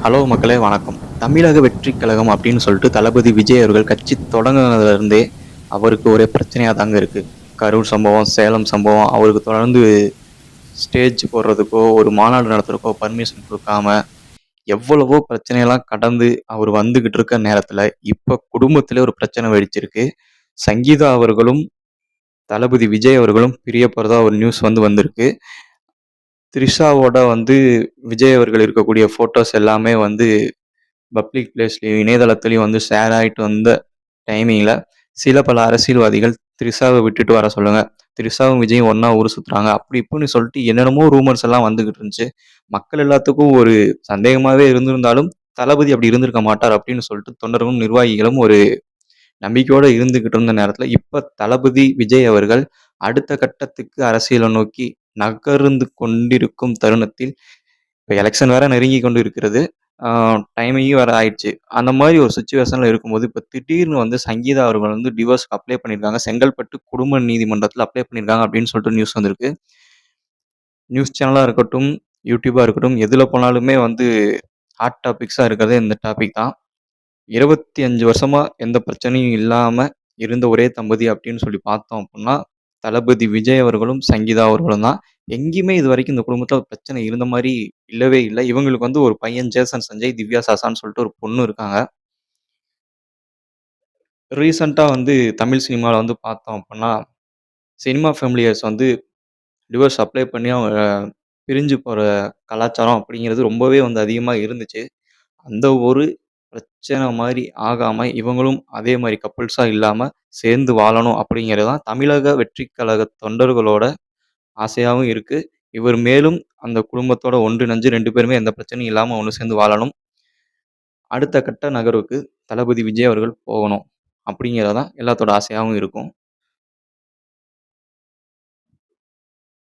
Hello மக்களே வணக்கம். தமிழக வெற்றிக் கழகம் அப்படின்னு சொல்லிட்டு தளபதி விஜய் அவர்கள் கட்சி தொடங்குனதுலேருந்தே அவருக்கு ஒரே பிரச்சனையா தாங்க இருக்கு. கரூர் சம்பவம், சேலம் சம்பவம் அவருக்கு தொடர்ந்து ஸ்டேஜ் போடுறதுக்கோ, ஒரு மாநாடு நடத்துறதுக்கோ பர்மிஷன் குடுக்காம, எவ்வளவோ பிரச்சனையெல்லாம் கடந்து அவர் வந்துகிட்டு இருக்க நேரத்துல, இப்ப குடும்பத்திலே ஒரு பிரச்சனை வெடிச்சிருக்கு. சங்கீதா அவர்களும், தளபதி விஜய் அவர்களும் பிரிய போறதா ஒரு நியூஸ் வந்திருக்கு. த்ரிஷாவோட விஜய் அவர்கள் இருக்கக்கூடிய ஃபோட்டோஸ் எல்லாமே பப்ளிக் பிளேஸ்லயும், இணையதளத்திலயும் ஷேர் ஆயிட்டு வந்த டைமிங்ல, சில பல அரசியல்வாதிகள் த்ரிஷாவ விட்டுட்டு வர சொல்லுங்க. த்ரிஷாவும் விஜயும் ஒண்ணா ஊர் சுத்துறாங்க. அப்படி இப்படின்னு சொல்லிட்டு என்னென்னமோ ரூமர்ஸ் எல்லாம் வந்துகிட்டு இருந்துச்சு. மக்கள் எல்லாத்துக்கும் ஒரு சந்தேகமாவே இருந்திருந்தாலும், தளபதி அப்படி இருந்திருக்க மாட்டார் அப்படின்னு சொல்லிட்டு தொண்டர்களும், நிர்வாகிகளும் ஒரு நம்பிக்கையோட இருந்துகிட்டு இருந்த நேரத்துல, இப்ப தளபதி விஜய் அவர்கள் அடுத்த கட்டத்துக்கு அரசியலை நோக்கி நகர்ந்து கொண்டிருக்கும் தருணத்தில், இப்ப எலக்ஷன் வேற நெருங்கி கொண்டு இருக்கிறது. ஆ டைமிங்கும் வேற ஆயிடுச்சு. அந்த மாரி ஒரு சிச்சுவேஷன்ல இருக்கும்போது, இப்ப திடீர்னு சங்கீதா அவர்கள் டிவோர்ஸ்க்கு அப்ளை பண்ணியிருக்காங்க. செங்கல்பட்டு குடும்ப நீதிமன்றத்தில அப்ளை பண்ணியிருக்காங்க அப்படின்னு சொல்லிட்டு நியூஸ் வந்திருக்கு. நியூஸ் சேனலா இருக்கட்டும், யூடியூபா இருக்கட்டும், எதுல போனாலுமே ஹாட் டாபிக்ஸா இருக்கிறதே இந்த டாபிக் தான். 25 வருஷமா எந்த பிரச்சனையும் இல்லாம இருந்த ஒரே தம்பதி அப்படின்னு சொல்லி பார்த்தோம் அப்புட்ன்னா, தளபதி விஜய் அவர்களும், சங்கீதா அவர்களும் தான். எங்கேயுமே இதுவரைக்கும் இந்த குடும்பத்தில பிரச்சனை இருந்த மாரி இல்லவே இல்ல. இவங்களுக்கு ஒரு பையன் ஜேசன் சஞ்சய், திவ்யா சாசான்னு சொல்லிட்டு ஒரு பொண்ணு இருக்காங்க. ரீசென்ட்டா தமிழ் சினிமால பார்த்தோம் அப்புட்ன்னா, சினிமா ஃபேமிலியர்ஸ் டிவோர்ஸ் அப்ளை பண்ணி அவங்க பிரிஞ்சு போற கலாச்சாரம் அப்படிங்கிறது ரொம்பவே அதிகமா இருந்துச்சு. அந்த ஒரு பிரச்சனை மாரி ஆகாம, இவங்களும் அதே மாரி கப்பிள்ஸா இல்லாம சேர்ந்து வாழணும் அப்படிங்கிறது தான் தமிழக வெற்றிக் கழக தொண்டர்களோட ஆசையாவும் இருக்கு. இவர் மேலும் அந்த குடும்பத்தோட ஒன்றிணைஞ்சு 2 பேருமே எந்த பிரச்சனையும் இல்லாம ஒண்ணு சேர்ந்து வாழணும். அடுத்த கட்ட நகர்வுக்கு தளபதி விஜய் அவர்கள் போகணும். அப்படிங்கிறது தான் எல்லாத்தோட ஆசையாவும் இருக்கும்.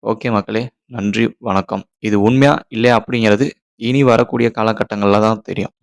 ஓகே மக்களே. நன்றி, வணக்கம். இது உண்மையா? இல்லையா? அப்படிங்கிறது இனி வரக்கூடிய காலகட்டங்கள்ல தான் தெரியும்.